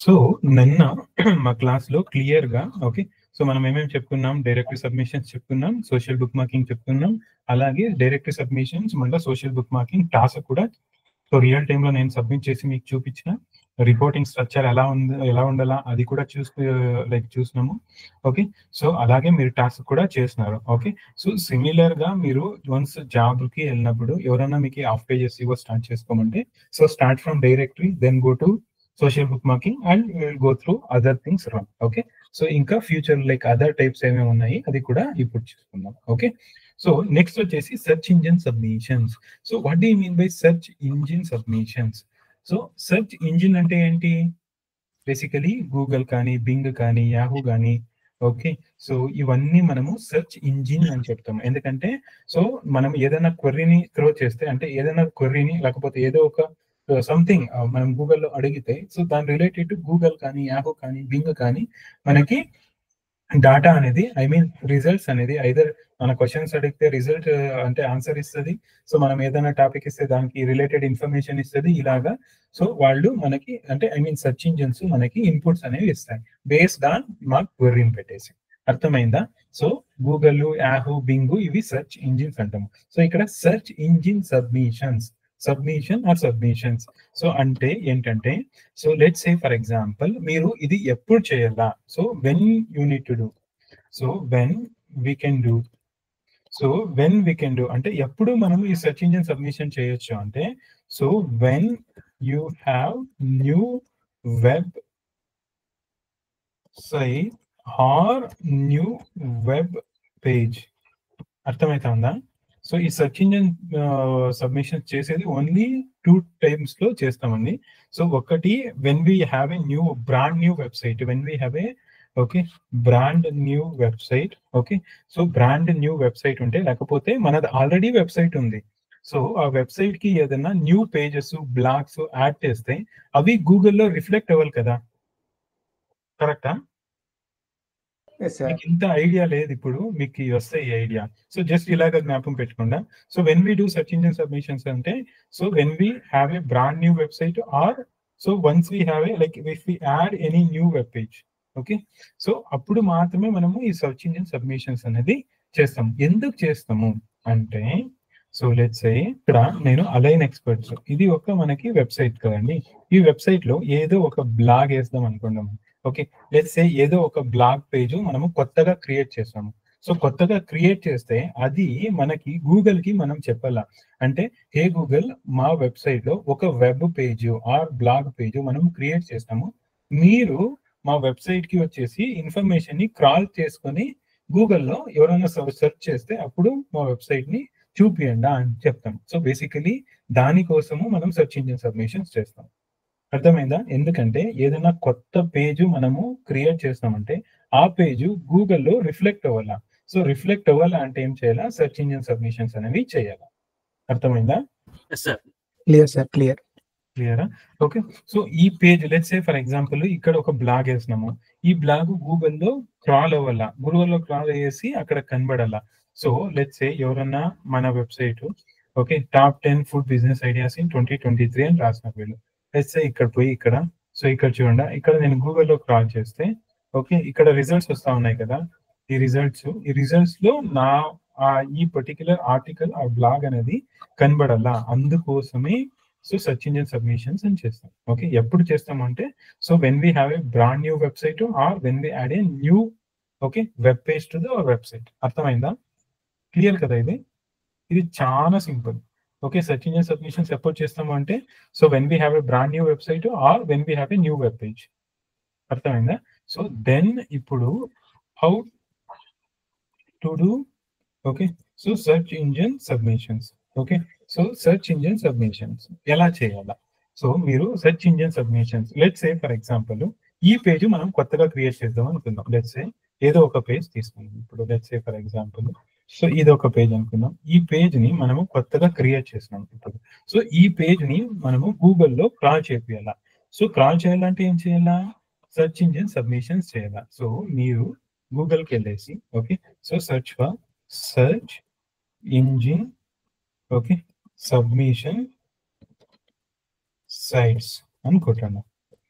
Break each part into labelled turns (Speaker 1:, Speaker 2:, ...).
Speaker 1: So నిన్న మా క్లాస్‌లో క్లియర్‌గా ఓకే. సో మనం ఏమేమి చెప్పుకున్నాం? డైరెక్టరీ సబ్మిషన్స్ చెప్పుకున్నాం. సోషల్ బుక్ మార్కింగ్ చెప్పుకున్నాం. అలాగే డైరెక్టరీ సబ్మిషన్స్ మళ్ళా సోషల్ బుక్ మార్కింగ్ టాస్క్ కూడా సో రియల్ టైమ్‌లో నేను సబ్మిట్ చేసి మీకు చూపించిన. రిపోర్టింగ్ స్ట్రక్చర్ ఎలా ఉండాలా అది కూడా చూసినాము. ఓకే. సో అలాగే మీరు టాస్క్ కూడా చేస్తున్నారు. ఓకే. సో సిమిలర్‌గా మీరు వన్స్ జాబ్‌కి ఎళ్ళినప్పుడు ఎవరైనా మీకు హాఫ్ పేజెస్ ఇగో స్టార్ట్ చేసుకోమంటే so start from directory then go to social book marking and we will go through other things run. Okay. So ఇంకా ఫ్యూచర్ లైక్ అదర్ టైప్స్ ఏమేమి ఉన్నాయి అది కూడా ఇప్పుడు చూసుకుందాం. ఓకే. సో నెక్స్ట్ వచ్చేసి search engine submissions. So what do you mean by search engine submissions? So search engine అంటే ఏంటి? బేసికలీ గూగుల్ కానీ, బింగ్ కానీ, యాహూ గానీ ఓకే. సో ఇవన్నీ మనము సెర్చ్ ఇంజిన్ అని చెప్తాము. ఎందుకంటే సో మనం ఏదైనా క్వెరీని త్రో చేస్తే అంటే ఏదైనా క్వెరీని లేకపోతే ఏదో ఒక సంథింగ్ మనం గూగుల్‌లో అడిగితే సో దాని రిలేటెడ్ టు గూగుల్ కానీ, యాహూ కానీ, బింగ్ కానీ మనకి డాటా అనేది ఐ మీన్ రిజల్ట్స్ అనేది ఐదర్ మన క్వెషన్స్ అడిగితే రిజల్ట్ అంటే ఆన్సర్ ఇస్తది. సో మనం ఏదైనా టాపిక్ ఇస్తే దానికి రిలేటెడ్ ఇన్ఫర్మేషన్ ఇస్తది. ఇలాగా సో వాళ్ళు మనకి అంటే ఐ మీన్ సెర్చ్ ఇంజిన్స్ మనకి ఇన్పుట్స్ అనేవి ఇస్తాయి. బేస్డ్ ఆన్ మా క్వెరీని పెట్టేసి. అర్థమైందా? సో గూగుల్, యాహూ, బింగ్ ఇవి సెర్చ్ ఇంజిన్స్ అంటాము. సో ఇక్కడ సెర్చ్ ఇంజిన్ సబ్మిషన్స్. సో అంటే ఏంటంటే so let's say for example మీరు ఇది ఎప్పుడు చేయాలా? So when you need to do. So when we can do. So when we can do అంటే ఎప్పుడు మనం ఈ సెర్చ్ ఇంజిన్ సబ్మిషన్ చేయొచ్చు అంటే so when you have new website or new web page. అర్థమైతుందా? సో ఈ search engine submission చేసేది only 2 టైమ్స్‌లో చేస్తామండి. సో ఒకటి when we have a brand new website. When we have a okay. Brand new website. Okay. So brand new website ఉంటే లేకపోతే మనది already website ఉంది. సో ఆ వెబ్‌సైట్‌కి ఏదైనా న్యూ పేజెస్, బ్లాగ్స్ యాడ్ చేస్తే అవి గూగుల్‌లో రిఫ్లెక్ట్ అవ్వాలి కదా! కరెక్టా?
Speaker 2: Yes, sir.
Speaker 1: మీకు ఇంత ఐడియా లేదు ఇప్పుడు మీకు వస్తాయి ఈ ఐడియా. సో జస్ట్ ఇలాగ జ్ఞాపకం పెట్టుకుండా so when we do search engine submissions అంటే so when we have a brand new website or so once we have a like if we add any new web page okay. So అప్పుడు మాత్రమే మనము ఈ search engine submissions అనేది చేస్తాము. ఎందుకు చేస్తాము అంటే సో లెట్స్ సే ఇక్కడ నేను అలైన్ ఎక్స్పర్ట్స్ ఇది ఒక మనకి వెబ్సైట్ కదండి. ఈ వెబ్సైట్ లో ఏదో ఒక బ్లాగ్ వేస్తాం అనుకుందాం. ఓకే. లెట్స్ సే ఏదో ఒక బ్లాగ్ పేజ్ మనము కొత్తగా క్రియేట్ చేస్తాము. సో కొత్తగా క్రియేట్ చేస్తే అది మనకి గూగుల్‌కి మనం చెప్పాలా. అంటే హే గూగుల్ మా వెబ్‌సైట్‌లో ఒక web page or blog page మనం క్రియేట్ చేస్తాము. మీరు మా వెబ్‌సైట్‌కి వచ్చేసి ఇన్ఫర్మేషన్‌ని క్రాల్ చేసుకొని గూగుల్‌లో ఎవరైనా సెర్చ్ చేస్తే అప్పుడు మా వెబ్‌సైట్‌ని చూపియండి అని చెప్తాం. సో బేసికల్లీ దానికోసము మనం సెర్చ్ ఇంజిన్ సబ్మిషన్స్ చేస్తాం. అర్థమైందా? ఎందుకంటే ఏదైనా కొత్త పేజ్ మనము క్రియేట్ చేస్తామంటే ఆ పేజ్ గూగుల్‌లో రిఫ్లెక్ట్ అవ్వాల. సో రిఫ్లెక్ట్ అవ్వాలా అంటే ఏం చేయాలా? సెర్చ్ ఇంజిన్ సబ్మిషన్స్ అనేవి చేయాలా. అర్థమైందా?
Speaker 3: Yes, sir.
Speaker 2: Clear, sir. Clear.
Speaker 1: క్లియరా? ఓకే. సో ఈ page let's say for example ఇక్కడ ఒక బ్లాగ్ ఏసినాము. ఈ బ్లాగ్ గూగుల్‌లో క్రాల్ అవ్వాల. గూగుల్‌లో క్రాల్ అయ్యేసి అక్కడ కనబడాల. సో లెట్స్ సే ఎవరన్నా మన website okay. Top 10 food business ideas in 2023 అని రాసినారు వీళ్ళు. లెట్స్ సే ఇక్కడ పోయి ఇక్కడ సో ఇక్కడ చూడండి. ఇక్కడ నేను గూగుల్‌లో క్రాల్ చేస్తే ఓకే. ఇక్కడ రిజల్ట్స్ వస్తా ఉన్నాయి కదా! ఈ రిజల్ట్స్‌లో నా ఈ పర్టిక్యులర్ ఆర్టికల్ ఆ బ్లాగ్ అనేది కనబడాల. అందుకోసమే సో సెర్చ్ ఇంజిన్ సబ్మిషన్స్ అని చేస్తాం. ఓకే. ఎప్పుడు చేస్తామంటే so when we have a brand new website or when we add a new okay. Web page to the website. అర్థమైందా? క్లియర్ కదా ఇది? ఇది చాలా simple. Okay. Search engine submissions ఎప్పుడు చేస్తాము అంటే so when we have a brand new website or when we have a new web page. అర్థమైందా? So then ఇప్పుడు how to do okay. So search engine submissions. Okay. So search engine submissions ఎలా చేయాలా? So మీరు search engine submissions let's say for example ఈ page మనం కొత్తగా create చేద్దాం అనుకుందాం. లెట్స్ సే ఏదో ఒక పేజ్ తీసుకుందాం. ఇప్పుడు let's say for example so ఇది ఒక పేజ్ అనుకుందాం. ఈ పేజ్‌ని మనము కొత్తగా క్రియేట్ చేసినాం ఇప్పుడు. సో ఈ పేజ్‌ని మనము గూగుల్‌లో క్రాల్ చేపియాలా. సో క్రాల్ చేయాలంటే ఏం చేయాలా? సెర్చ్ ఇంజిన్ సబ్మిషన్స్ చేయాలా. సో మీరు గూగుల్‌కెళ్ళేసి okay. So search engine okay. Submission sites అని కొట్టండి.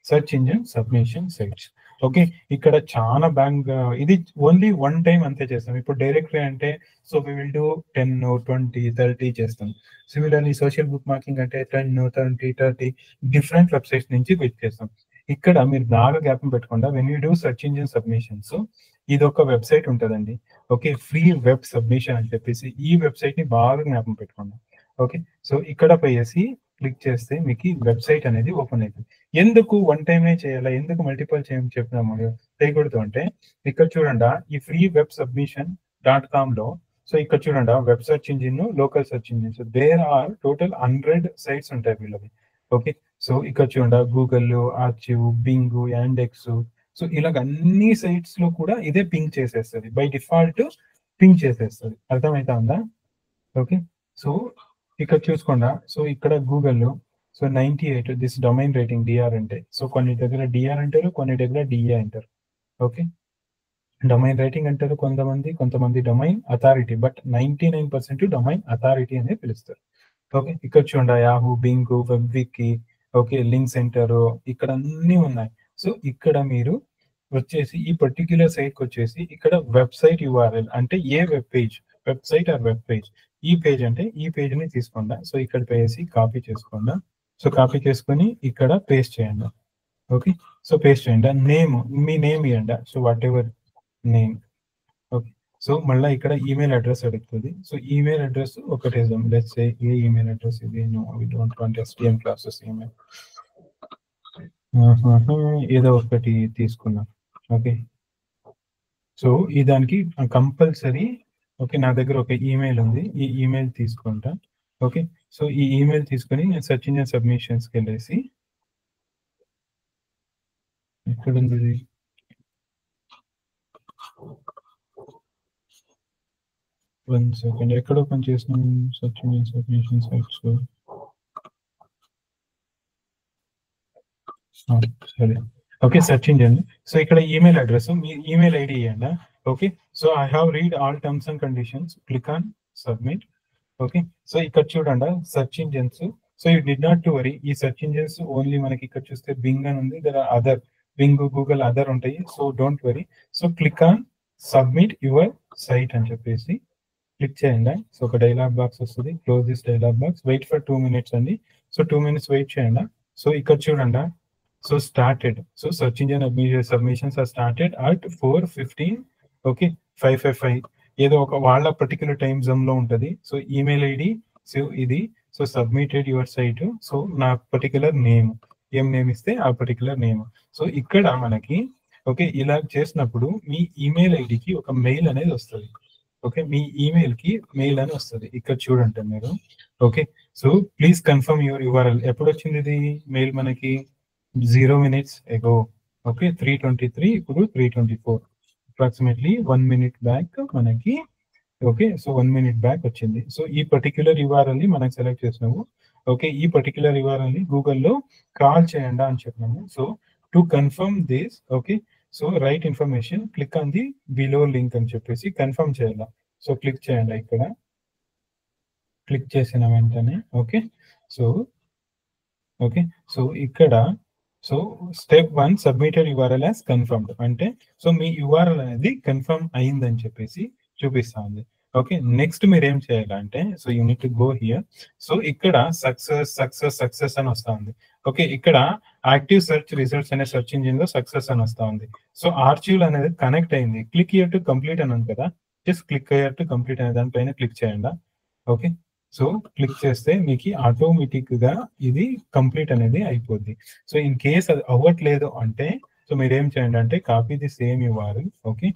Speaker 1: Search engine submission sites. Okay, ఇక్కడ చాలా బ్యాంక్ ఇది ఓన్లీ వన్ టైం అంతే చేస్తాం. ఇప్పుడు డైరెక్టరీ అంటే సో వి విల్ డూ 10, 20, 30 చేస్తాం. సిమిలర్లీ సోషల్ బుక్ మార్కింగ్ అంటే 10, 20, 30 డిఫరెంట్ వెబ్సైట్స్ నుంచి క్లిక్ చేస్తాం. ఇక్కడ మీరు బాగా జ్ఞాపకం పెట్టుకుండా when you do search engine submissions ఇది ఒక వెబ్సైట్ ఉంటుందండి. ఓకే, ఫ్రీ వెబ్ సబ్మిషన్ అని చెప్పేసి ఈ వెబ్సైట్ ని బాగా జ్ఞాపకం పెట్టుకోండి. ఓకే, సో ఇక్కడ పోయేసి క్లిక్ చేస్తే మీకు వెబ్సైట్ అనేది ఓపెన్ అవుతుంది. ఎందుకు వన్ టైమే చేయాలా, ఎందుకు మల్టిపుల్ చెప్పినాము చేయకూడదు అంటే ఇక్కడ చూడండి ఈ ఫ్రీ వెబ్ సబ్మిషన్ .com లో సో ఇక్కడ చూడండి web search engine local search engine so there are total 100 sites ఉంటాయి వీళ్ళవి. ఓకే, సో ఇక్కడ చూడండి Google, archive, Bing, Yandex so ఇలాగ అన్ని సైట్స్ లో కూడా ఇదే పింగ్ చేసేస్తుంది, బై డిఫాల్ట్ పింగ్ చేసేస్తుంది. అర్థమైతా ఉందా? ఓకే, సో ఇక్కడ చూసుకోండి సో ఇక్కడ గూగుల్లో so 98 this domain rating DR అంటే సో కొన్ని దగ్గర డిఆర్ అంటారు, కొన్ని దగ్గర డిఏ అంటారు. ఓకే, డొమైన్ రేటింగ్ అంటారు కొంతమంది domain authority, but 99% domain authority అనే పిలుస్తారు. ఓకే, ఇక్కడ చూడండి Yahoo, Bing, Webwiki, okay, link center ఇక్కడ అన్ని ఉన్నాయి. సో ఇక్కడ మీరు వచ్చేసి ఈ పర్టిక్యులర్ సైట్కి వచ్చేసి ఇక్కడ వెబ్సైట్ యూఆర్ఎల్ అంటే a web page, website or web page, ఈ పేజ్ అంటే ఈ పేజ్ ని తీసుకోండి. సో ఇక్కడ పేసి కాపీ చేసుకోండి. సో కాపీ చేసుకొని ఇక్కడ పేస్ట్ చేయండి. ఓకే, సో పేస్ట్ చేయండి. నేమ్ మీ నేమ్ ఇవ్వండి. So whatever name. Okay, so మళ్ళీ ఇక్కడ ఈమెయిల్ అడ్రస్ అడుగుతుంది. సో ఈమెయిల్ అడ్రస్ ఒకటి వేద్దాం. Let's say a email address ఇది, no we don't want STM classes email, ఏదో ఒకటి తీసుకున్నాం. ఓకే, సో ఈ దానికి కంపల్సరీ ఓకే నా దగ్గర ఒక ఈమెయిల్ ఉంది, ఈ ఈమెయిల్ తీసుకుంటా. ఓకే, సో ఈ ఈమెయిల్ తీసుకొని నేను సెర్చ్ ఇంజిన్ సబ్మిషన్స్కి వెళ్ళేసి ఎక్కడ ఉంది 1 సెకండ్ ఎక్కడ ఓపెన్ చేసినాను సెర్చ్ ఇంజిన్ సబ్మిషన్ సైట్స్. సరే, ఓకే, సెర్చ్ ఇంజిన్. సో ఇక్కడ ఈమెయిల్ అడ్రస్ మీ ఈమెయిల్ ఐడి ఇవ్వండి. Okay, so I have read all terms and conditions, click on submit. Okay, so ఇక్కడ చూడండి search engines. So you did not to worry, ఈ search engines only మనకి ఇక్కడ చూస్తే Bing అని ఉంది, there are other Bing, Google other ఉంటాయి. So don't worry. So click on submit your site అని చెప్పేసి క్లిక్ చేయండి. సో ఒక డైలాగ్ బాక్స్ వస్తుంది, close this dialog box, wait for 2 minutes అండి. సో 2 minutes వెయిట్ చేయండి. సో ఇక్కడ చూడండి so started, so search engine submissions are started at 4:15. Okay, 5:55 ఏదో ఒక వాళ్ళ పర్టికులర్ టైం జోన్ లో ఉంటుంది. సో ఈమెయిల్ ఐడి సో ఇది, so submitted your site, so నా పర్టికులర్ నేమ్, ఏం నేమ్ ఇస్తే ఆ పర్టికులర్ నేమ్. సో ఇక్కడ మనకి ఓకే ఇలా చేసినప్పుడు మీ ఈమెయిల్ ఐడికి ఒక మెయిల్ అనేది వస్తుంది. ఓకే, మీ ఈమెయిల్ కి మెయిల్ అని వస్తుంది. ఇక్కడ చూడండి మీరు. Okay, so please confirm your URL. ఎప్పుడు వచ్చింది ఇది మెయిల్ మనకి 0 minutes ago. ఓకే, 3:23 ఇప్పుడు 3:24 అప్రాక్సిమేట్లీ 1 minute బ్యాక్ మనకి. ఓకే, సో 1 minute బ్యాక్ వచ్చింది. సో ఈ పర్టిక్యులర్ యూఆర్ఎల్ ని మనం సెలెక్ట్ చేసినాము. ఓకే, ఈ పర్టిక్యులర్ యూఆర్ఎల్ ని గూగుల్లో కాల్ చేయండి అని చెప్పినాము. So to confirm this okay so right information click on the below link అని చెప్పేసి కన్ఫర్మ్ చేయాలి. సో క్లిక్ చేయండి. ఇక్కడ క్లిక్ చేసిన వెంటనే ఓకే సో ఓకే సో ఇక్కడ so step 1 submitted URL as confirmed అంటే సో మీ యూఆర్ఎల్ అనేది కన్ఫర్మ్ అయిందని చెప్పేసి చూపిస్తా ఉంది. ఓకే, నెక్స్ట్ మీరు ఏం చేయాలంటే so you need to go here. So ఇక్కడ సక్సెస్ అని వస్తా ఉంది. ఓకే, ఇక్కడ యాక్టివ్ సెర్చ్ రిజల్ట్స్ అనే సెర్చ్ ఇంజిన్ లో సక్సెస్ అని వస్తా ఉంది. సో ఆర్చివ్ అనేది కనెక్ట్ అయింది. క్లిక్ హియర్ టు కంప్లీట్ అని ఉంది కదా, just click here to complete అనే దానిపైన క్లిక్ చేయండి. ఓకే, సో క్లిక్ చేస్తే మీకు ఆటోమేటిక్ గా ఇది కంప్లీట్ అనేది అయిపోద్ది. సో ఇన్ కేస్ అది అవ్వట్లేదు అంటే సో మీరు ఏం చేయండి అంటే copy the same URL. Okay,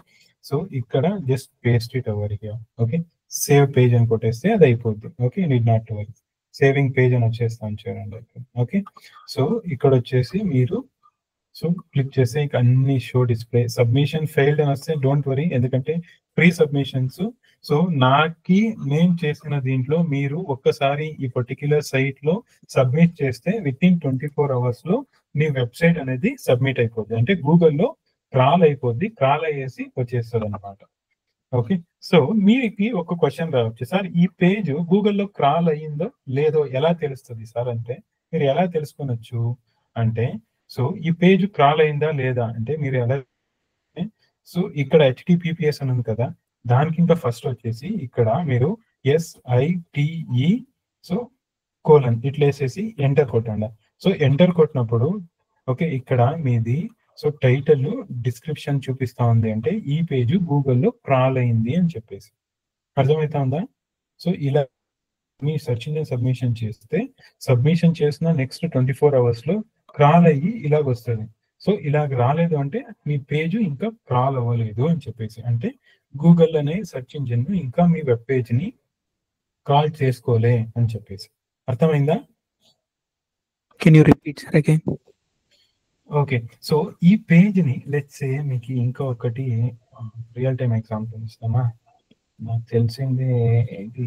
Speaker 1: so ఇక్కడ just paste it over here. Okay, save page అని కొట్టేస్తే అది అయిపోద్ది. Okay, need not to worry, saving page అని వచ్చేస్తాను చూడండి. ఓకే, సో ఇక్కడ వచ్చేసి మీరు సో క్లిక్ చేస్తే ఇక అన్ని షో డిస్ప్లే సబ్మిషన్ ఫెయిల్డ్ అని వస్తే డోంట్ వరీ, ఎందుకంటే ప్రీ సబ్మిషన్స్. సో నేను చేసిన దీంట్లో మీరు ఒక్కసారి ఈ పర్టిక్యులర్ సైట్ లో సబ్మిట్ చేస్తే విత్ ఇన్ 24 hours లో మీ వెబ్సైట్ అనేది సబ్మిట్ అయిపోద్ది. అంటే గూగుల్లో క్రాల్ అయిపోద్ది, క్రాల్ అయ్యేసి వచ్చేస్తుంది అనమాట. ఓకే, సో మీకు ఒక క్వశ్చన్ రావచ్చు, సార్ ఈ పేజ్ గూగుల్లో క్రాల్ అయ్యిందో లేదో ఎలా తెలుస్తుంది సార్ అంటే మీరు ఎలా తెలుసుకోవచ్చు అంటే సో ఈ పేజ్ క్రాల్ అయిందా లేదా అంటే మీరు ఎలా, సో ఇక్కడ HTTPS అని ఉంది కదా, దానికి ఇంకా ఫస్ట్ వచ్చేసి ఇక్కడ మీరు SITE సో కోలన్ ఇట్లా వేసేసి ఎంటర్ కొట్టండి. సో ఎంటర్ కొట్టినప్పుడు ఓకే ఇక్కడ మీది సో టైటిల్ డిస్క్రిప్షన్ చూపిస్తా ఉంది అంటే ఈ పేజ్ గూగుల్లో క్రాల్ అయింది అని చెప్పేసి అర్థమవుతా ఉందా. సో ఇలా మీ సెర్చ్ ఇంజిన్ సబ్మిషన్ చేస్తే సబ్మిషన్ చేసిన నెక్స్ట్ 24 hours లో క్రాల్ అయ్యి ఇలాగ వస్తుంది. సో ఇలాగ రాలేదు అంటే మీ పేజ్ ఇంకా క్రాల్ అవ్వలేదు అని చెప్పేసి, అంటే గూగుల్ అనే సెర్చ్ ఇంజిన్ ఇంకా మీ వెబ్ పేజ్ ని క్రాల్ చేసుకోలే అని చెప్పేసి. అర్థమైందా?
Speaker 2: Can you repeat, sir, again?
Speaker 1: Okay, so ఈ పేజ్ ని లెట్స్ సే మీకు ఇంకా ఒకటి రియల్ టైమ్ ఎగ్జాంపుల్ ఇస్తామా. నాకు తెలిసింది ఏంటి,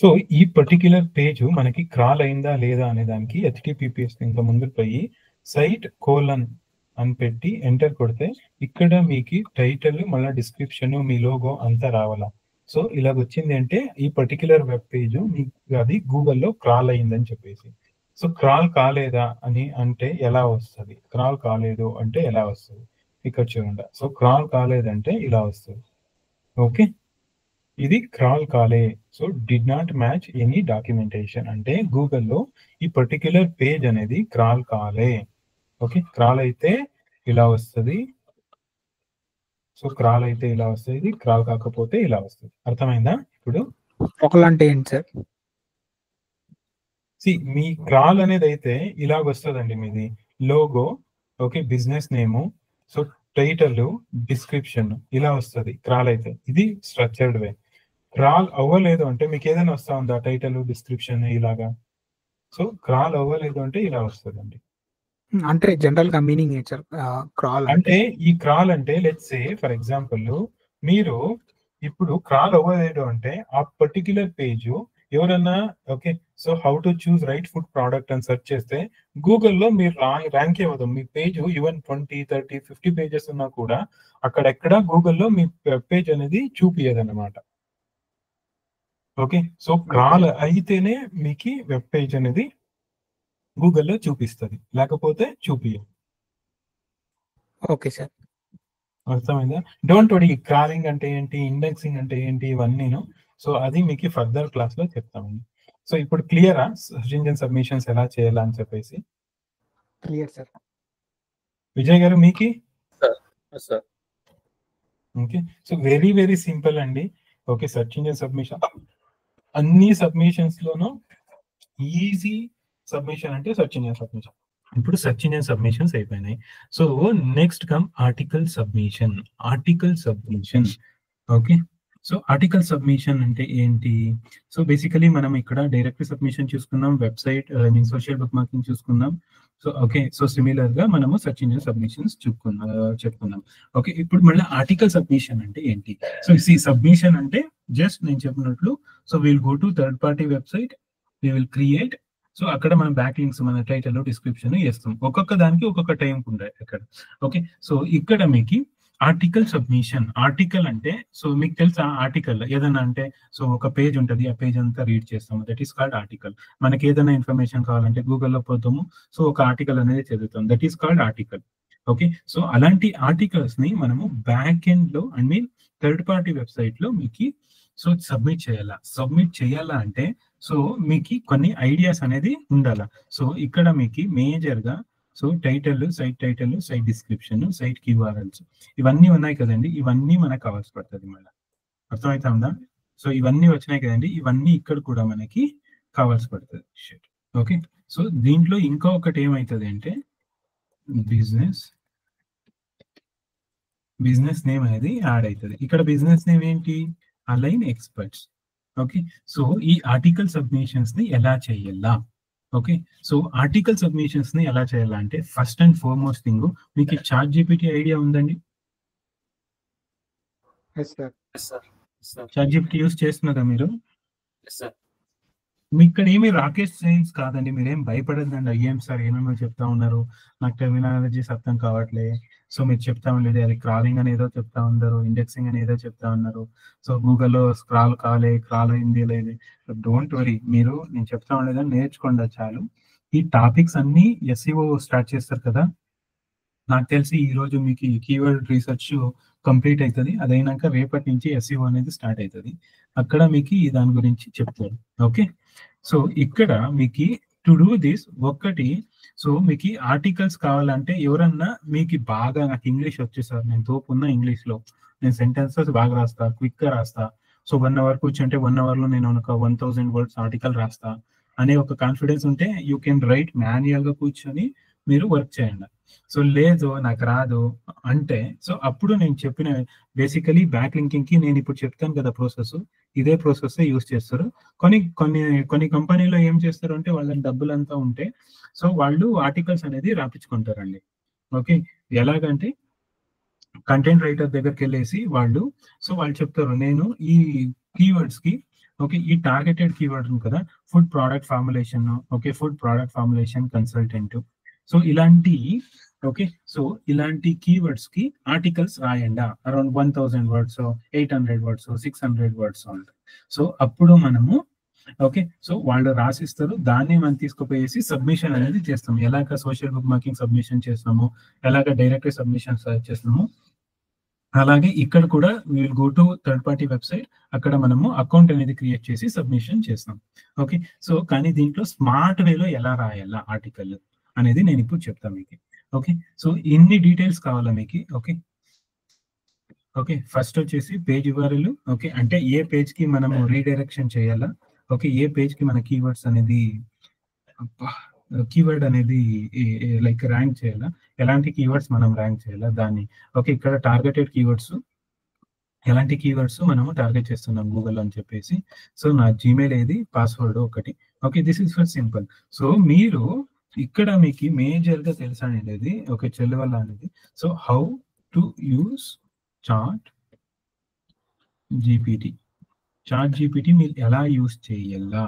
Speaker 1: సో ఈ పర్టిక్యులర్ పేజ్ మనకి క్రాల్ అయిందా లేదా అనే దానికి HTTPS ఇంకా ముందుకు పోయి సైట్ కోలన్ అని పెట్టి ఎంటర్ కొడితే ఇక్కడ మీకు టైటిల్ మళ్ళీ డిస్క్రిప్షన్ మీ లోగో అంతా రావాలా. సో ఇలాగ వచ్చింది అంటే ఈ పర్టిక్యులర్ వెబ్ పేజ్ మీకు అది గూగుల్లో క్రాల్ అయిందని చెప్పేసి. సో క్రాల్ కాలేదా అని అంటే ఎలా వస్తుంది, క్రాల్ కాలేదు అంటే ఎలా వస్తుంది ఇక్కడ చూడండి. సో క్రాల్ కాలేదంటే ఇలా వస్తుంది. ఓకే, ఇది క్రాల్ కాలే, so did not match any documentation అంటే గూగుల్లో ఈ పర్టిక్యులర్ పేజ్ అనేది క్రాల్ కాలే. ఓకే, క్రాల్ అయితే ఇలా వస్తుంది, సో క్రాల్ అయితే ఇలా వస్తుంది, క్రాల్ కాకపోతే ఇలా వస్తుంది. అర్థమైందా ఇప్పుడు?
Speaker 2: ఒకలాంటి ఏంటి సార్?
Speaker 1: మీ క్రాల్ అనేది అయితే ఇలాగ వస్తుందండి, మీది లోగో, ఓకే, బిజినెస్ నేము, సో టైటిల్, డిస్క్రిప్షన్ ఇలా వస్తుంది క్రాల్ అయితే. ఇది స్ట్రక్చర్డ్ వే. క్రాల్ అవ్వలేదు అంటే మీకు ఏదైనా వస్తా ఉందా టైటిల్ డిస్క్రిప్షన్ ఇలాగా? సో క్రాల్ అవ్వలేదు అంటే ఇలా వస్తుందండి.
Speaker 2: అంటే జనరల్ గా మీనింగ్ ఏంటి సార్ క్రాల్
Speaker 1: అంటే? ఈ క్రాల్ అంటే లెట్స్ సే ఫర్ ఎగ్జాంపుల్ మీరు ఇప్పుడు క్రాల్ అవ్వలేదు అంటే ఆ పర్టిక్యులర్ పేజ్ ఎవరన్నా okay so how to choose right food product అని సెర్చ్ చేస్తే గూగుల్లో మీరు ర్యాంక్ అవ్వదు. మీ పేజ్ ఈవెన్ 20, 30, 50 పేజెస్ ఉన్నా కూడా అక్కడెక్కడ గూగుల్లో మీ పేజ్ అనేది చూపియదు అనమాట. ఓకే, సో క్రాల్ అయితేనే మీకు వెబ్ పేజ్ అనేది గూగుల్లో చూపిస్తుంది, లేకపోతే చూపియదు.
Speaker 2: ఓకే సార్,
Speaker 1: అర్థమైందా? డోంట్ వరీ, క్రాలింగ్ అంటే ఏంటి, ఇండెక్సింగ్ అంటే ఏంటి, ఇవన్నీను సో అది మీకు ఫర్దర్ క్లాస్ లో చెప్తామండి. సో ఇప్పుడు క్లియరా సెర్చ్ ఇంజిన్ సబ్మిషన్స్ ఎలా చేయాలా అని చెప్పేసి?
Speaker 2: Clear sir.
Speaker 1: విజయ్ గారు మీకు?
Speaker 3: Sir
Speaker 1: okay, so very very simple అండి. ఓకే, సెర్చ్ ఇంజిన్ సబ్మిషన్ అన్ని సబ్మిషన్స్ లోనూ ఈజీ సబ్మిషన్ అంటే సెర్చ్ ఇంజిన్ సబ్మిషన్. ఇప్పుడు సెర్చ్ ఇంజిన్ సబ్మిషన్స్ అయిపోయినాయి. So next come article submission. Article submission okay, so article submission అంటే ఏంటి? సో బేసికలీ మనం ఇక్కడ డైరెక్ట్ సబ్మిషన్ చూసుకున్నాం, వెబ్సైట్ సోషల్ బుక్ మార్కింగ్ చూసుకున్నాం. సో ఓకే, సో సిమిలర్ గా మనము సెర్చ్ ఇంజిన్ సబ్మిషన్స్ చెప్పుకున్నాం. ఓకే, ఇప్పుడు మళ్ళీ ఆర్టికల్ సబ్మిషన్ అంటే ఏంటి? సో ఈ సబ్మిషన్ అంటే జస్ట్ నేను చెప్పినట్లు, so will go to third party website, we will create, so అక్కడ మనం బ్యాక్ లింక్స్ మన టైటిల్ డిస్క్రిప్షన్ వేస్తాం. ఒక్కొక్క దానికి ఒక్కొక్క టైం ఉంటాయి అక్కడ. ఓకే, సో ఇక్కడ మీకు ఆర్టికల్ సబ్మిషన్. ఆర్టికల్ అంటే సో మీకు తెలుసా ఆర్టికల్ ఏదైనా అంటే సో ఒక పేజ్ ఉంటుంది, ఆ పేజ్ అంతా రీడ్ చేస్తాము, దట్ ఈస్ కాల్డ్ ఆర్టికల్. మనకి ఏదైనా ఇన్ఫర్మేషన్ కావాలంటే గూగుల్లో పోతాము, సో ఒక ఆర్టికల్ అనేది చదువుతాం, that is called article. Okay, so అలాంటి ఆర్టికల్స్ ని మనము బ్యాక్ ఎండ్ లో I mean third party website లో మీకు సో సబ్మిట్ చేయాలా అంటే సో మీకు కొన్ని ఐడియాస్ అనేది ఉండాలా. సో ఇక్కడ మీకు మేజర్ గా so title, site description, site keywords ఇవన్నీ ఉన్నాయి కదండి, ఇవన్నీ మనకు కావాల్సి పడుతుంది. మళ్ళీ అర్థమవుతా ఉందా? సో ఇవన్నీ వచ్చినాయి కదండి, ఇవన్నీ ఇక్కడ కూడా మనకి కావాల్సి పడుతుంది. ఓకే, సో దీంట్లో ఇంకా ఒకటి ఏమవుతుంది అంటే బిజినెస్ నేమ్ అనేది యాడ్ అవుతుంది. ఇక్కడ బిజినెస్ నేమ్ ఏంటి? Align experts. ఓకే, సో ఈ ఆర్టికల్ సబ్మిషన్స్ ని ఎలా చేయాలా? ఓకే, సో ఆర్టికల్ సబ్మిషన్స్ ని ఎలా చేయాలా అంటే ఫస్ట్ అండ్ ఫార్మోస్ట్ థింగ్, మీకు చాట్ జీపీటీ ఐడియా ఉందండి? చాట్ జీపీటీ యూస్ చేస్తున్నారా మీరు? మీ ఇక్కడ ఏమి రాకెట్ సైన్స్ కాదండి, మీరేం భయపడద్దండి. అయ్యేం సార్ ఏమేమో చెప్తా ఉన్నారు, నాకు టెర్మినాలజీస్ అర్థం కావట్లే. సో మీరు చెప్తా ఉండేది అది క్రాలింగ్ అని ఏదో చెప్తా ఉన్నారు, ఇండెక్సింగ్ అని ఏదో చెప్తా ఉన్నారు. సో గూగుల్లో స్క్రాల్ కాలే, క్రాల్ అయింది లేదు. డోంట్ వరీ, మీరు నేను చెప్తా ఉండేదని నేర్చుకోండి అది చాలు. ఈ టాపిక్స్ అన్ని ఎస్ఈఓ స్టార్ట్ చేస్తారు కదా, నాకు తెలిసి ఈ రోజు మీకు ఈ కీవర్డ్ రీసెర్చ్ కంప్లీట్ అవుతుంది. అదైనాక రేపటి నుంచి ఎస్ఈఓ అనేది స్టార్ట్ అవుతుంది. అక్కడ మీకు ఈ దాని గురించి చెప్తారు. ఓకే, సో ఇక్కడ మీకు టు డూ దిస్ ఒకటి. సో మీకు ఆర్టికల్స్ కావాలంటే ఎవరన్నా మీకు బాగా, నాకు ఇంగ్లీష్ వచ్చి సార్ నేను తోపున్న ఇంగ్లీష్లో, నేను సెంటెన్సెస్ బాగా రాస్తా, క్విక్గా రాస్తా. సో 1 అవర్ కూర్చుంటే 1 అవర్లో నేను ఒక 1000 వర్డ్స్ ఆర్టికల్ రాస్తా అనే ఒక కాన్ఫిడెన్స్ ఉంటే యూ కెన్ రైట్ మాన్యువల్గా కూర్చొని మీరు వర్క్ చేయండి. సో లేదు నాకు రాదు అంటే, సో అప్పుడు నేను చెప్పిన బేసికలీ బ్యాక్ లింకింగ్ కి నేను ఇప్పుడు చెప్తాను కదా ప్రాసెస్, ఇదే ప్రాసెస్ యూస్ చేస్తారు. కొన్ని కొన్ని కొన్ని కంపెనీలో ఏం చేస్తారు అంటే వాళ్ళకి డబ్బులంతా ఉంటే సో వాళ్ళు ఆర్టికల్స్ అనేది రాపించుకుంటారండి. ఓకే, ఎలాగంటే కంటెంట్ రైటర్ దగ్గరికి వెళ్ళేసి వాళ్ళు, సో వాళ్ళు చెప్తారు నేను ఈ కీవర్డ్స్ కి, ఓకే ఈ టార్గెటెడ్ కీవర్డ్ కదా, food product formulation, okay food product formulation consultant, so ఇలాంటి, ఓకే సో ఇలాంటి కీవర్డ్స్ కి ఆర్టికల్స్ రాయండి around 1000 words, 800 words, 600 words. So అప్పుడు మనము, ఓకే సో వాళ్ళు రాసిస్తారు, దాన్ని మనం తీసుకుపోయేసి సబ్మిషన్ అనేది చేస్తాం. ఎలాగ సోషల్ బుక్ మార్కింగ్ సబ్మిషన్ చేస్తాము, ఎలాగ డైరెక్ట్ సబ్మిషన్ చేస్తాము, అలాగే ఇక్కడ కూడా will go to third party website, అక్కడ మనము అకౌంట్ అనేది క్రియేట్ చేసి సబ్మిషన్ చేస్తాం. ఓకే, సో కానీ దీంట్లో స్మార్ట్ వేలో ఎలా రాయాలా ఆర్టికల్ అనేది నేను ఇప్పుడు చెప్తాను మీకు. ఓకే, సో ఇన్ని డీటెయిల్స్ కావాలా మీకు. ఓకే ఓకే, ఫస్ట్ వచ్చేసి పేజ్ URL. ఓకే, అంటే ఏ పేజ్ కి మనము రీడైరెక్షన్ చేయాలా, ఓకే ఏ పేజ్ కి మన కీవర్డ్స్ అనేది, కీవర్డ్ అనేది లైక్ ర్యాంక్ చేయాలా, ఎలాంటి కీవర్డ్స్ మనం ర్యాంక్ చేయాలా దాన్ని. ఓకే, ఇక్కడ టార్గెటెడ్ కీవర్డ్స్, ఎలాంటి కీవర్డ్స్ మనము టార్గెట్ చేస్తున్నాం గూగుల్ అని చెప్పేసి. సో నా జీమెయిల్ ఏది, పాస్వర్డ్ ఒకటి. Okay, this is for simple. So మీరు ఇక్కడ మీకు మేజర్ గా తెలుసా అనేది, ఓకే చెల్లవల్ల అనేది. So how to use chat GPT, chat GPT మీరు ఎలా యూస్ చేయాలా,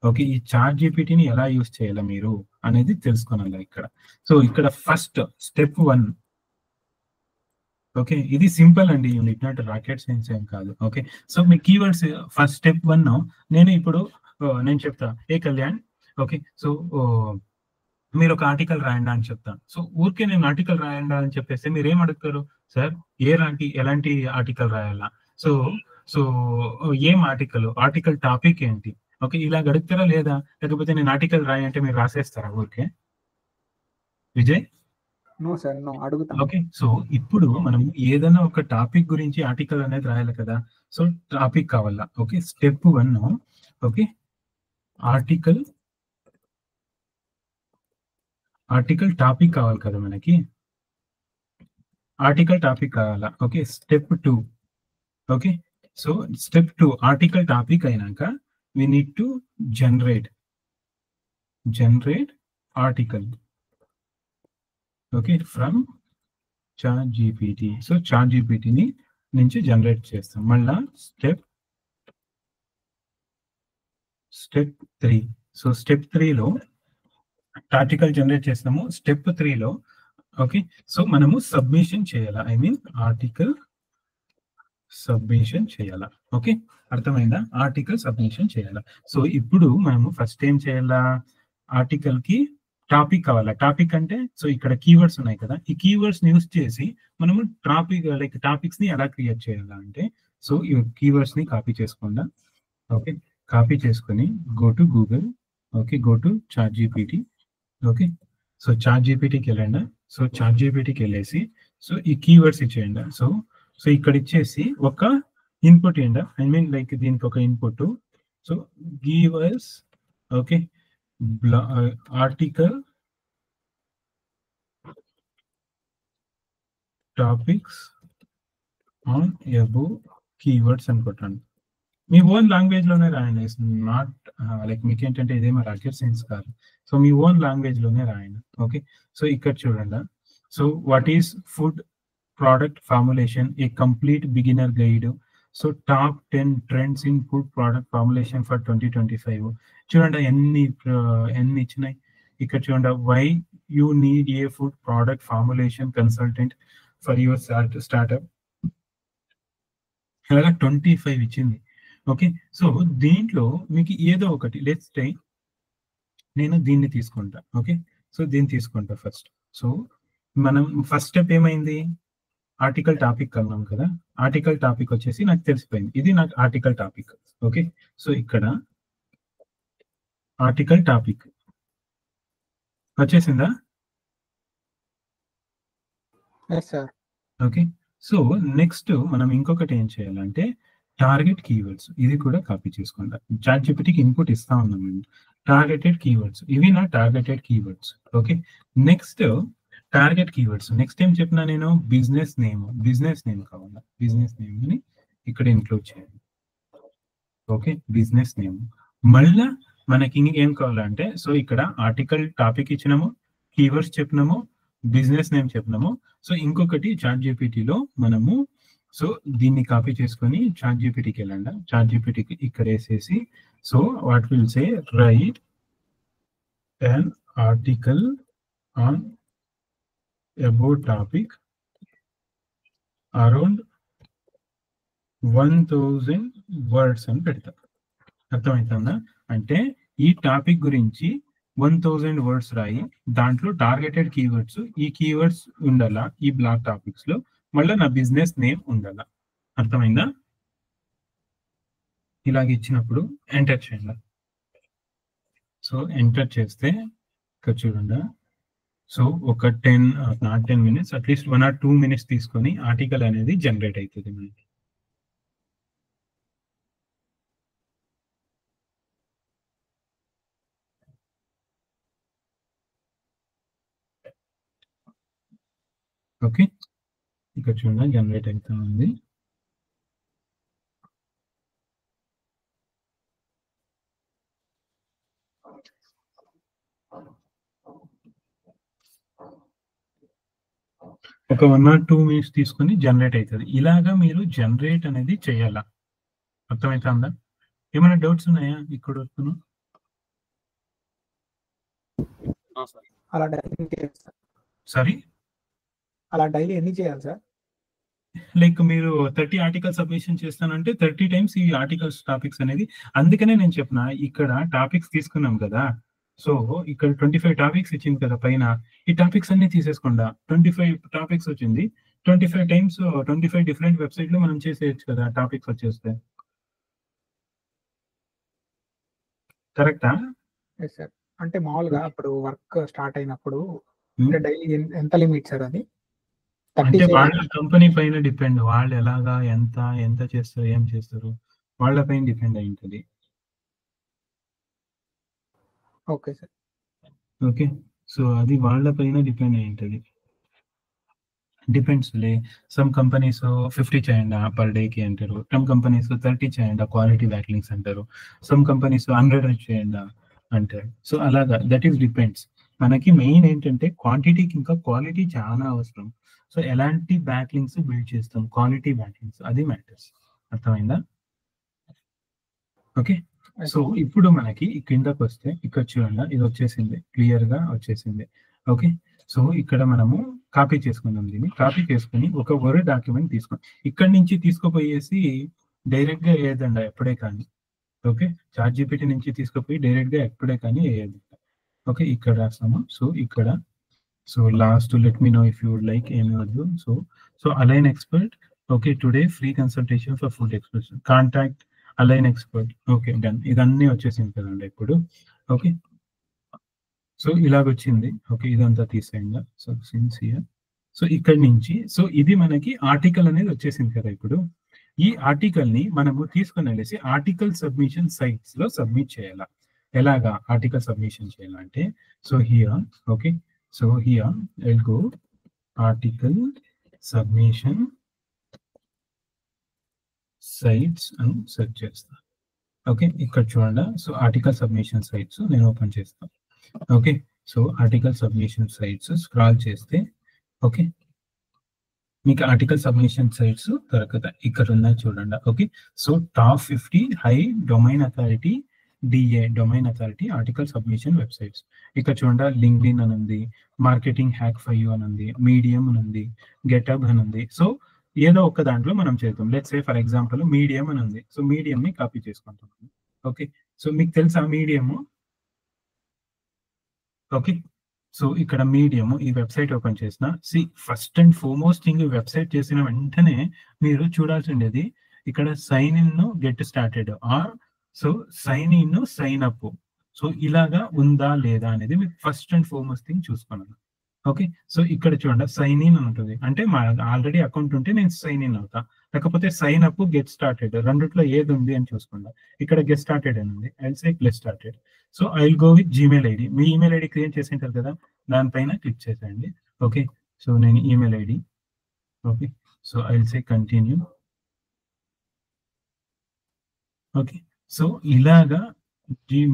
Speaker 1: ఓకే ఈ చాట్ జీపీటీని ఎలా యూస్ చేయాలా మీరు అనేది తెలుసుకోవాలి ఇక్కడ. సో ఇక్కడ ఫస్ట్ స్టెప్ 1, ఓకే ఇది సింపుల్ అండి, యూనిట్ నాట్ రాకెట్ సైన్స్ ఏం కాదు. ఓకే, సో మీ కీవర్డ్స్ ఫస్ట్ స్టెప్ 1 నేను ఇప్పుడు నేను చెప్తా, ఏ కళ్యాణ్ ఓకే సో మీరు ఒక ఆర్టికల్ రాయండి అని చెప్తాను. సో ఊరికే నేను ఆర్టికల్ రాయండి అని చెప్పేస్తే మీరు ఏం అడుగుతారు, సార్ ఎలాంటి ఆర్టికల్ రాయాలా, సో సో ఏం ఆర్టికల్ టాపిక్ ఏంటి, ఓకే ఇలా అడుగుతారా లేదా, లేకపోతే నేను ఆర్టికల్ రాయంటే మీరు రాసేస్తారా ఊరికే విజయ్?
Speaker 2: నో సార్, నో అడుగుతాను.
Speaker 1: ఓకే, సో ఇప్పుడు మనం ఏదైనా ఒక టాపిక్ గురించి ఆర్టికల్ అనేది రాయాలి కదా, సో టాపిక్ కావాలా. Okay step 1, okay article topic కావాలి కదా మనకి, ఆర్టికల్ టాపిక్ కావాలా. Okay step 2, okay so step 2 article topic అయినాక we need to generate article, okay from chat gpt. So chat gpt ని నుంచి జనరేట్ చేస్తాం. మళ్ళా స్టెప్ 3, సో స్టెప్ 3లో ఆర్టికల్ జనరేట్ చేస్తాము. స్టెప్ 3లో ఓకే సో మనము సబ్మిషన్ చేయాలా, ఐ మీన్ ఆర్టికల్ సబ్మిషన్ చేయాలా. ఓకే అర్థమైందా, ఆర్టికల్ సబ్మిషన్ చేయాలా. సో ఇప్పుడు మనము ఫస్ట్ ఏం చేయాలా, ఆర్టికల్ కి టాపిక్ కావాలా. టాపిక్ అంటే సో ఇక్కడ కీవర్డ్స్ ఉన్నాయి కదా, ఈ కీవర్డ్స్ యూస్ చేసి మనము టాపిక్స్ ని ఎలా క్రియేట్ చేయాలా అంటే, సో ఈ కీవర్డ్స్ ని కాపీ చేసుకోండి. ఓకే కాపీ చేసుకొని go to Google, okay go to chat GPT. Okay so chat జీపీటీకి వెళ్ళండి. సో చాట్ జీపీటీకి వెళ్ళేసి సో ఈ కీవర్డ్స్ ఇచ్చేయండి. సో ఇక్కడ ఇచ్చేసి ఒక ఇన్పుట్ ఏంటా, ఐ మీన్ లైక్ దీనికి ఒక input. So givers okay article topics on above keywords అనుకుంటాను. మీ ఓన్ లాంగ్వేజ్ లోనే రాయండి, నాట్ లైక్ మీకు ఏంటంటే ఇదేమో రాకెట్ సైన్స్ కాదు. సో మీ ఓన్ లాంగ్వేజ్ లోనే రాయండి. ఓకే సో ఇక్కడ చూడండి. So what is food product formulation, a complete beginner guide. So top 10 trends in food product formulation for 2025. చూడండి ఎన్ని ఇచ్చినాయి ఇక్కడ. చూడండి, why you need a food product formulation consultant for your startup. అలాగా 25 ఇచ్చింది. Okay, so దీంట్లో మీకు ఏదో ఒకటి, లెట్స్ సే నేను దీన్ని తీసుకుంటా. ఓకే, సో దీన్ని తీసుకుంటా ఫస్ట్. సో మనం ఫస్ట్ స్టెప్ ఏమైంది, ఆర్టికల్ టాపిక్ అన్నాం కదా. ఆర్టికల్ టాపిక్ వచ్చేసి నాకు తెలిసిపోయింది, ఇది నాకు ఆర్టికల్ టాపిక్. ఓకే, సో ఇక్కడ ఆర్టికల్ టాపిక్ వచ్చేసిందా? ఓకే, సో నెక్స్ట్ మనం ఇంకొకటి ఏం చేయాలంటే టార్గెట్ కీవర్డ్స్, ఇది కూడా కాపీ చేసుకుంటా. చాట్‌జిపిటికి ఇన్పుట్ ఇస్తా ఉన్నాం. టార్గెటెడ్ కీవర్డ్స్, ఇవి నా targeted keywords. Okay, next target keywords. Next ఏం చెప్పినా నేను, బిజినెస్ నేమ్ కావాలా, బిజినెస్ నేమ్ అని ఇక్కడ ఇంక్లూడ్ చేయాలి. Okay, business name. మళ్ళా మనకి ఏం కావాలంటే, సో ఇక్కడ ఆర్టికల్ టాపిక్ ఇచ్చినాము, కీవర్డ్స్ చెప్పినాము, బిజినెస్ నేమ్ చెప్పినాము. సో ఇంకొకటి చాట్‌జిపిటిలో మనము, సో దీన్ని కాపీ చేసుకొని చాట్‌జిపిటికి వెళ్ళండి. చాట్‌జిపిటికి ఇక్కడ వేసేసి, so what will say right an article on about topic around 1000 words అని పెడతా. అర్థమవుతుందా? అంటే ఈ టాపిక్ గురించి 1000 వర్డ్స్ రాయి, దాంట్లో టార్గెటెడ్ కీవర్డ్స్, ఈ కీవర్డ్స్ ఉండాలా ఈ బ్లాక్ టాపిక్స్ లో, మళ్ళీ నా బిజినెస్ నేమ్ ఉండాలా. అర్థమైందా? ఇలాగ ఇచ్చినప్పుడు ఎంటర్ చేయండి. సో ఎంటర్ చేస్తే ఇక్కడ చూడండి, సో ఒక 10 minutes, అట్లీస్ట్ 1 or 2 minutes తీసుకొని ఆర్టికల్ అనేది జనరేట్ అవుతుంది మనకి. ఓకే, ఇక్కడ చూడండి జనరేట్ అవుతా ఉంది. ఒక 1 or 2 minutes తీసుకొని జనరేట్ అవుతుంది. ఇలాగా మీరు జనరేట్ అనేది చేయాలా. అర్థమవుతుందా? ఏమైనా డౌట్స్ ఉన్నాయా ఇక్కడ వరకు? సారీ,
Speaker 2: అలా డైలీ ఎన్ని చేయాలి సార్?
Speaker 1: లైక్ మీరు 30 ఆర్టికల్ సబ్మిషన్ చేస్తానంటే 30 times ఈ ఆర్టికల్స్ టాపిక్స్ అనేది. అందుకనే నేను చెప్పిన, ఇక్కడ టాపిక్స్ తీసుకున్నాం కదా, సో ఇక్కడ 25 టాపిక్స్ ఇచ్చింది కదా పైన, ఈ టాపిక్స్ అన్ని తీసేసుకోండా. 25 టాపిక్స్ వచ్చింది, 25 times 25 డిఫరెంట్ వెబ్సైట్ లో మనం చేసేయచ్చు కదా టాపిక్స్ వచ్చేస్తే. కరెక్టా?
Speaker 2: సార్, అంటే మామూలుగా ఇప్పుడు వర్క్ స్టార్ట్ అయినప్పుడు డైలీ ఎంత లిమిట్ సార్ అది?
Speaker 1: అంటే వాళ్ళ కంపెనీ పైన డిపెండ్, వాళ్ళు ఎలాగా ఎంత చేస్తారు, ఏం చేస్తారు, వాళ్ళ పైన డిపెండ్ అయి ఉంటుంది.
Speaker 2: Okay sir.
Speaker 1: ఓకే, సో అది వాళ్ళ పైన డిపెండ్ అయి ఉంటుంది. డిపెండ్స్ లే. సమ్ కంపెనీస్ 50 చేయండి పర్ డేకి అంటారు, సమ్ కంపెనీస్ 30 చేయండి క్వాలిటీ బ్యాక్లింగ్స్ అంటారు, సమ్ కంపెనీస్ 100 చేయండి అంటారు. సో అలాగా దట్ ఈస్ డిపెండ్స్. మనకి మెయిన్ ఏంటంటే క్వాంటిటీకి ఇంకా క్వాలిటీ చాలా అవసరం. సో ఎలాంటి బ్యాక్లింగ్స్ బిల్డ్ చేస్తాం, క్వాలిటీ బ్యాక్లింగ్స్, అది మ్యాటర్స్. అర్థమైందా? ఓకే, సో ఇప్పుడు మనకి కిందకు వస్తే ఇక్కడ చూడండి, ఇది వచ్చేసింది, క్లియర్ గా వచ్చేసింది. ఓకే, సో ఇక్కడ మనము కాపీ చేసుకుందాం. దీన్ని కాపీ చేసుకుని ఒక వర్డ్ డాక్యుమెంట్ తీసుకుని ఇక్కడ నుంచి తీసుకుపోయేసి డైరెక్ట్ గా వేయదండి ఎప్పుడే కానీ. ఓకే, చాట్‌జిపిటి నుంచి తీసుకుపోయి డైరెక్ట్ గా ఎప్పుడే కానీ వేయదు. ఓకే, ఇక్కడ రాస్తాము. సో ఇక్కడ, so last let me know if you would like, ఏమి వద్దు. So align expert. Okay, today free consultation for food experts, contact align expert. Okay, done. ఇదన్నీ వచ్చేసింది కదండి ఇప్పుడు. Okay, so ఇలాగొచ్చింది. ఓకే, ఇదంతా తీసేయండి. So sincere. సో ఇక్కడ నుంచి, సో ఇది మనకి ఆర్టికల్ అనేది వచ్చేసింది కదా. ఇప్పుడు ఈ ఆర్టికల్ ని మనము తీసుకుని వెళ్ళేసి ఆర్టికల్ సబ్మిషన్ సైట్స్ లో సబ్మిట్ చేయాలా. ఎలాగా ఆర్టికల్ సబ్మిషన్ చేయాలంటే, so here, okay, so here I'll go article submission sites అని సెర్చ్ చేస్తా. ఓకే, ఇక్కడ చూడండి. సో ఆర్టికల్ సబ్మిషన్ సైట్స్ నేను ఓపెన్ చేస్తాను. Okay, so article submission sites scroll చేస్తే, ఓకే, మీకు ఆర్టికల్ సబ్మిషన్ సైట్స్ దొరుకుతాయి. ఇక్కడ ఉన్నాయి చూడండి. Okay, so top 50 high domain authority DA domain authority article submission websites. ఇక్కడ చూడండి లింక్డ్ఇన్ అని ఉంది, మార్కెటింగ్ హ్యాక్ 5 అని ఉంది, మీడియం అని ఉంది, గెటప్ అని ఉంది. సో ఏదో ఒక దాంట్లో మనం చేద్దాం. Let's say for example Medium అని ఉంది. సో మీడియం ని కాపీ చేసుకుంటాం. ఓకే, సో మీకు తెలుసా మీడియం? ఓకే, సో ఇక్కడ మీడియం ఈ వెబ్సైట్ ఓపెన్ చేసిన first and foremost thing website చేసిన వెంటనే మీరు చూడాల్సిండేది ఇక్కడ sign in get started or so sign in sign up. So ఇలాగా ఉందా లేదా అనేది మీకు ఫస్ట్ అండ్ ఫార్మోస్ట్ థింగ్ చూసుకున్నాను. ఓకే, సో ఇక్కడ చూడండి సైన్ ఇన్ ఉంటుంది అంటే మా ఆల్రెడీ అకౌంట్ ఉంటే నేను సైన్ ఇన్ అవుతా, లేకపోతే సైన్ అప్ గెట్ స్టార్టెడ్ రెండిట్లో ఏది ఉంది అని చూసుకుంటా. ఇక్కడ గెట్ స్టార్టెడ్ అని ఉంది, I will say get started. So I will go with Gmail ID. Me email ID create చేసి ఉంటారు కదా, దానిపైన క్లిక్ చేసేయండి. ఓకే, సో నేను email ID. Okay, so I will say continue. Okay, so ఇలాగా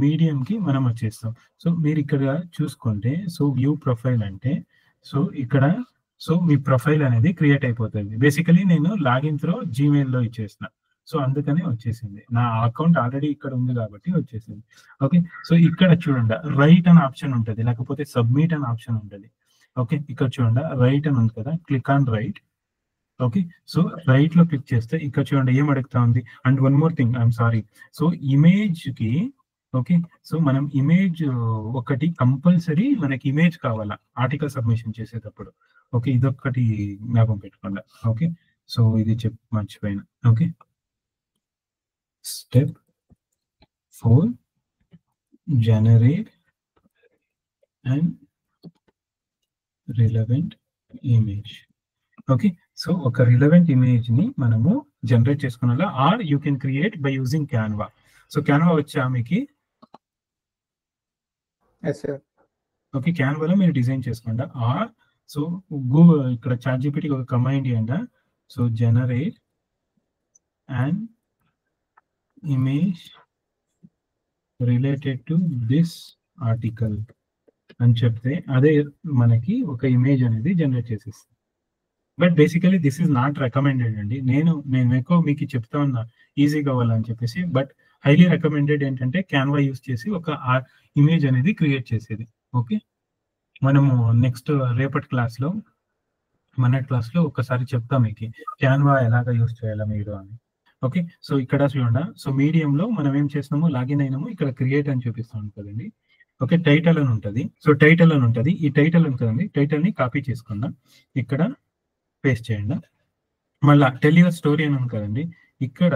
Speaker 1: medium కి మనం వచ్చేస్తాం. సో మీరు ఇక్కడ చూసుకుంటే సో వ్యూ ప్రొఫైల్ అంటే సో ఇక్కడ సో మీ ప్రొఫైల్ అనేది క్రియేట్ అయిపోతుంది. బేసికలీ నేను లాగిన్ త్రో జీమెయిల్లో ఇచ్చేసిన, సో అందుకని వచ్చేసింది. నా అకౌంట్ ఆల్రెడీ ఇక్కడ ఉంది కాబట్టి వచ్చేసింది. ఓకే, సో ఇక్కడ చూడండి రైట్ అనే ఆప్షన్ ఉంటుంది, లేకపోతే సబ్మిట్ అనే ఆప్షన్ ఉంటుంది. ఓకే, ఇక్కడ చూడండి రైట్ అని ఉంది కదా, click on write. Okay, so write లో క్లిక్ చేస్తే ఇక్కడ చూడండి ఏం అడుగుతా ఉంది. And one more thing, I'm sorry, so image కి ఓకే, సో మనం ఇమేజ్ ఒకటి కంపల్సరీ మనకి ఇమేజ్ కావాలా ఆర్టికల్ సబ్మిషన్ చేసేటప్పుడు. ఓకే, ఇదొక్కటి జ్ఞాపకం పెట్టుకోండి. ఓకే, సో ఇది మర్చిపోయినా. Okay, step 4 generate and relevant image. Okay, so ఒక రిలవెంట్ ఇమేజ్ ని మనము జనరేట్ చేసుకునేలా or you can create by using Canva. So Canva వచ్చా మీకు? ఓకే, క్యాన్వాలో మీరు డిజైన్ చేసుకోండి. ఆర్ సో గూగుల్ ఇక్కడ ChatGPT ఒక కమాండ్ ఇవ్వండి. So generate and image related to this article అని చెప్తే అదే మనకి ఒక ఇమేజ్ అనేది జనరేట్ చేసేస్తుంది. But basically this is not recommended అండి. నేను ఎక్కువ మీకు చెప్తా ఉన్నా ఈజీ కావాలని చెప్పేసి, బట్ హైలీ రికమెండెడ్ ఏంటంటే క్యాన్వా యూస్ చేసి ఒక ఇమేజ్ అనేది క్రియేట్ చేసేది. ఓకే, మనము నెక్స్ట్ రేపటి క్లాస్లో ఒకసారి చెప్తాం మీకు క్యాన్వా ఎలాగ యూస్ చేయాలా మీరు అని. ఓకే, సో ఇక్కడ చూడండి, సో మీడియంలో మనం ఏం చేస్తున్నాము, లాగిన్ అయినాము, ఇక్కడ క్రియేట్ అని చూపిస్తాం కదండి. ఓకే, టైటిల్ అని ఉంటుంది. సో టైటిల్ అని ఉంటుంది, ఈ టైటిల్ ఉంది కదండి, టైటిల్ ని కాపీ చేసుకుందాం, ఇక్కడ పేస్ట్ చేయండి. మళ్ళా టెల్ యువర్ స్టోరీ అని ఉంది కదండి, ఇక్కడ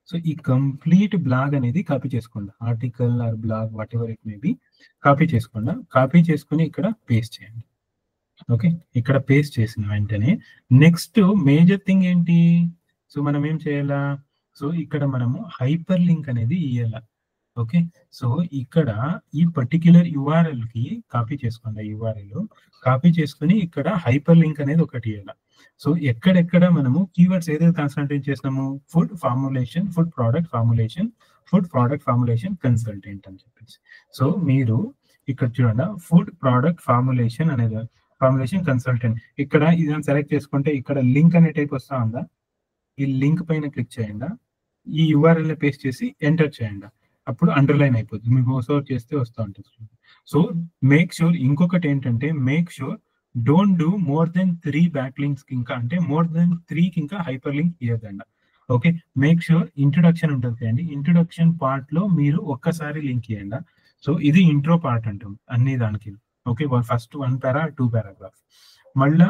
Speaker 1: సో ఈ కంప్లీట్ బ్లాగ్ అనేది కాపీ చేసుకోండి, article are blog what ever it may be copy చేసుకోండి. కాపీ చేసుకుని ఇక్కడ పేస్ట్ చేయండి. ఓకే, ఇక్కడ పేస్ట్ చేసిన వెంటనే నెక్స్ట్ మేజర్ థింగ్ ఏంటి, సో మనం ఏం చేయాలా, సో ఇక్కడ మనము హైపర్ లింక్ అనేది ఇవ్వాల. ఓకే, సో ఇక్కడ ఈ పర్టిక్యులర్ URL కి కాపీ చేసుకోండి, URL కాపీ చేసుకుని ఇక్కడ హైపర్ లింక్ అనేది ఒకటి ఇవ్వాల. సో ఎక్కడెక్కడ మనము కీవర్డ్స్ ఏదైతే కాన్సన్ట్రేట్ చేసినాము, food formulation, food product formulation consultant అని చెప్పేసి. సో మీరు ఇక్కడ చూడండి ఫుడ్ ప్రోడక్ట్ ఫార్ములేషన్ అనేది ఫార్ములేషన్ కన్సల్టెంట్, ఇక్కడ ఇది సెలెక్ట్ చేసుకుంటే ఇక్కడ లింక్ అనే టైప్ వస్తా ఉందా, ఈ లింక్ పైన క్లిక్ చేయండి, ఈ URL ని పేస్ట్ చేసి ఎంటర్ చేయండి, అప్పుడు అండర్లైన్ అయిపోతుంది, మీకు సర్చ్ చేస్తే వస్తూ ఉంటుంది. సో మేక్ షూర్, ఇంకొకటి ఏంటంటే make sure don't do more than 3 back links ఇంకా, అంటే మోర్ దెన్ 3కి ఇంకా హైపర్ లింక్ ఇవ్వదండి. ఓకే, మేక్ షూర్ ఇంట్రొడక్షన్ ఉంటుంది కదండి, ఇంట్రొడక్షన్ పార్ట్ లో మీరు ఒక్కసారి లింక్ ఇవ్వండి. సో ఇది ఇంట్రో పార్ట్ అంటుంది అన్ని దానికి. ఓకే, ఫస్ట్ 1 పారా 2 పారాగ్రాఫ్. మళ్ళా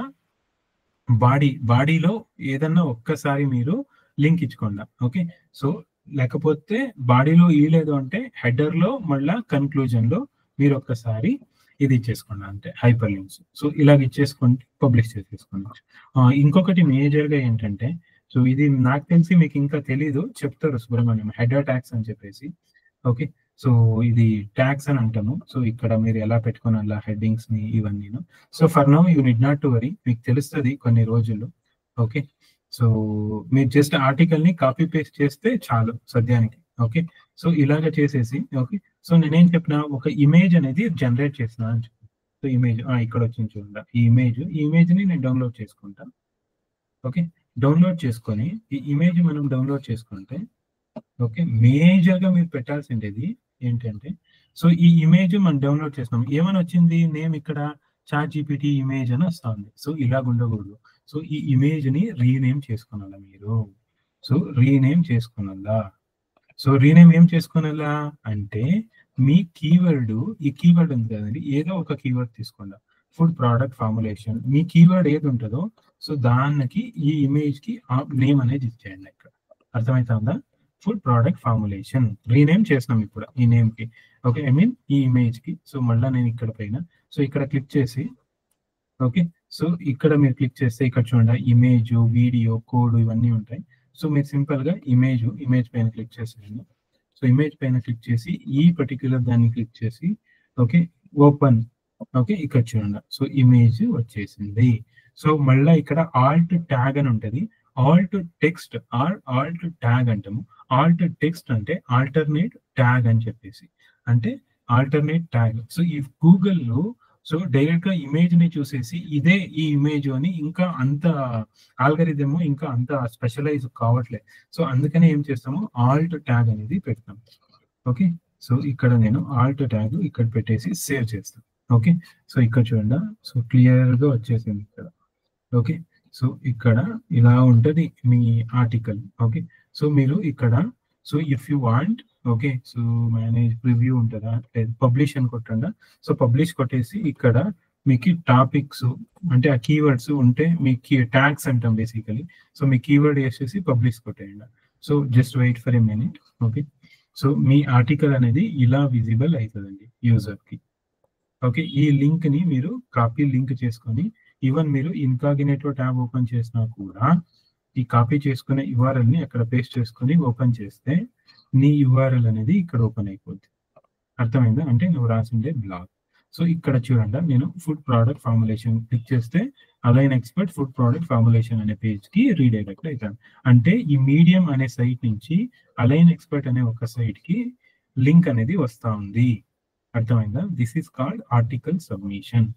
Speaker 1: బాడీలో ఏదన్నా ఒక్కసారి మీరు లింక్ ఇచ్చుకోండి. ఓకే, సో లేకపోతే బాడీలో ఇవ్వలేదు అంటే హెడర్ లో మళ్ళా కన్క్లూజన్ లో మీరు ఒక్కసారి ఇది ఇచ్చేసుకోండి, అంటే హైపర్ లింక్స్. సో ఇలాగ ఇచ్చేసుకోండి, పబ్లిష్ చేసేసుకోండి. ఇంకొకటి మేజర్ గా ఏంటంటే, సో ఇది నాకు తెలిసి మీకు ఇంకా తెలీదు, చెప్తారు సుబ్రహ్మణ్యం, హెడర్ ట్యాగ్స్ అని చెప్పేసి. ఓకే, సో ఇది ట్యాగ్స్ అని అంటాము. సో ఇక్కడ మీరు ఎలా పెట్టుకోవాలా హెడ్డింగ్స్ ని ఇవన్నీ. So for now you need not to worry, మీకు తెలుస్తుంది కొన్ని రోజులు. ఓకే, సో మీరు జస్ట్ ఆర్టికల్ ని కాపీ పేస్ట్ చేస్తే చాలు సద్యానికి. ఓకే, సో ఇలాగ చేసేసి ఓకే, సో నేనేం చెప్పిన ఒక ఇమేజ్ అనేది జనరేట్ చేసిన అని చెప్పి. సో ఇమేజ్ ఇక్కడ వచ్చింది చూడండి, ఈ ఇమేజ్ ని నేను డౌన్లోడ్ చేసుకుంటా. ఓకే, డౌన్లోడ్ చేసుకొని ఈ ఇమేజ్ మనం డౌన్లోడ్ చేసుకుంటే ఓకే, మేజర్గా మీరు పెట్టాల్సిండేది ఏంటంటే, సో ఈ ఇమేజ్ మనం డౌన్లోడ్ చేస్తాం, ఏమని వచ్చింది నేమ్ ఇక్కడ చాట్ జీపీటీ ఇమేజ్ అని వస్తుంది. సో ఇలాగ ఉండకూడదు. సో ఈ ఇమేజ్ ని రీనేమ్ చేసుకున్నారా మీరు? సో రీనేమ్ చేసుకున్నదా? సో రీనేమ్ ఏం చేసుకోవాలా అంటే, మీ కీవర్డ్, ఈ కీవర్డ్ ఉంది కదండి, ఏదో ఒక కీవర్డ్ తీసుకోండి. ఫుడ్ ప్రోడక్ట్ ఫార్ములేషన్, మీ కీవర్డ్ ఏది ఉంటుందో సో దానికి ఈ ఇమేజ్ కి ఆ నేమ్ అనేది ఇచ్చేయండి. ఇక్కడ అర్థమవుతుందా? ఫుడ్ ప్రోడక్ట్ ఫార్ములేషన్ రీనేమ్ చేసినాం ఇప్పుడు ఈ నేమ్ కి. ఓకే, ఐ మీన్ ఈ ఇమేజ్ కి. సో మళ్ళీ నేను ఇక్కడ పైన సో ఇక్కడ క్లిక్ చేసి ఓకే, సో ఇక్కడ మీరు క్లిక్ చేస్తే ఇక్కడ చూడండి ఇమేజ్, వీడియో, కోడ్ ఇవన్నీ ఉంటాయి. సో మీరు సింపుల్ గా ఇమేజ్ పైన క్లిక్ చేసేయండి. సో ఇమేజ్ పైన క్లిక్ చేసి ఈ పర్టిక్యులర్ దాన్ని క్లిక్ చేసి ఓకే ఓపెన్. ఓకే, ఇక్కడ చూడండి సో ఇమేజ్ వచ్చేసింది. సో మళ్ళీ ఇక్కడ ఆల్ట్ ట్యాగ్ అని ఉంటుంది, Alt text are Alt tag అంటాము. ఆల్ట్ టెక్స్ట్ అంటే ఆల్టర్నేట్ ట్యాగ్ అని చెప్పేసి, అంటే ఆల్టర్నేట్ ట్యాగ్. సో ఈ గూగుల్లో సో డైరెక్ట్ గా ఇమేజ్ ని చూసేసి ఇదే ఈ ఇమేజ్ అని ఇంకా అంత ఆల్గరిథమ్ ఇంకా అంత స్పెషలైజ్ కావట్లేదు. సో అందుకనే ఏం చేస్తాము, ఆల్ట్ ట్యాగ్ అనేది పెడతాం. ఓకే, సో ఇక్కడ నేను ఆల్ట్ ట్యాగ్ ఇక్కడ పెట్టేసి సేవ్ చేస్తాను. ఓకే, సో ఇక్కడ చూడండి సో క్లియర్ గా వచ్చేసింది ఇక్కడ. ఓకే, సో ఇక్కడ ఇలా ఉంటది మీ ఆర్టికల్. ఓకే, సో మీరు ఇక్కడ so if you want okay, so manage preview ఉంటుందా, పబ్లిష్ అని కొట్టండి. సో పబ్లిష్ కొట్టేసి ఇక్కడ మీకు టాపిక్స్ అంటే ఆ కీవర్డ్స్ ఉంటే మీకు ట్యాగ్స్ అంటాం బేసికలీ. సో మీ కీవర్డ్ వేసేసి పబ్లిష్ కొట్టేయండి. So just wait for a minute. Okay, so మీ ఆర్టికల్ అనేది ఇలా విజిబుల్ అవుతుందండి యూజర్ కి. ఓకే, ఈ లింక్ ని మీరు కాపీ లింక్ చేసుకొని ఈవెన్ మీరు ఇన్కాగ్నేటో ట్యాబ్ ఓపెన్ చేసినా కూడా ఈ కాపీ చేసుకునే URL ని అక్కడ పేస్ట్ చేసుకొని ఓపెన్ చేస్తే నీ URL అనేది ఇక్కడ ఓపెన్ అయిపోద్ది. అర్థమైందా? అంటే నువ్వు రాసిండే బ్లాగ్. సో ఇక్కడ చూడండి నేను ఫుడ్ ప్రోడక్ట్ ఫార్ములేషన్ క్లిక్ చేస్తే align expert food product formulation అనే పేజ్ కి రీడైరెక్ట్ అవుతాను. అంటే ఈ మీడియం అనే సైట్ నుంచి అలైన్ ఎక్స్పర్ట్ అనే ఒక సైట్ కి లింక్ అనేది వస్తా ఉంది. అర్థమైందా? This is called article submission.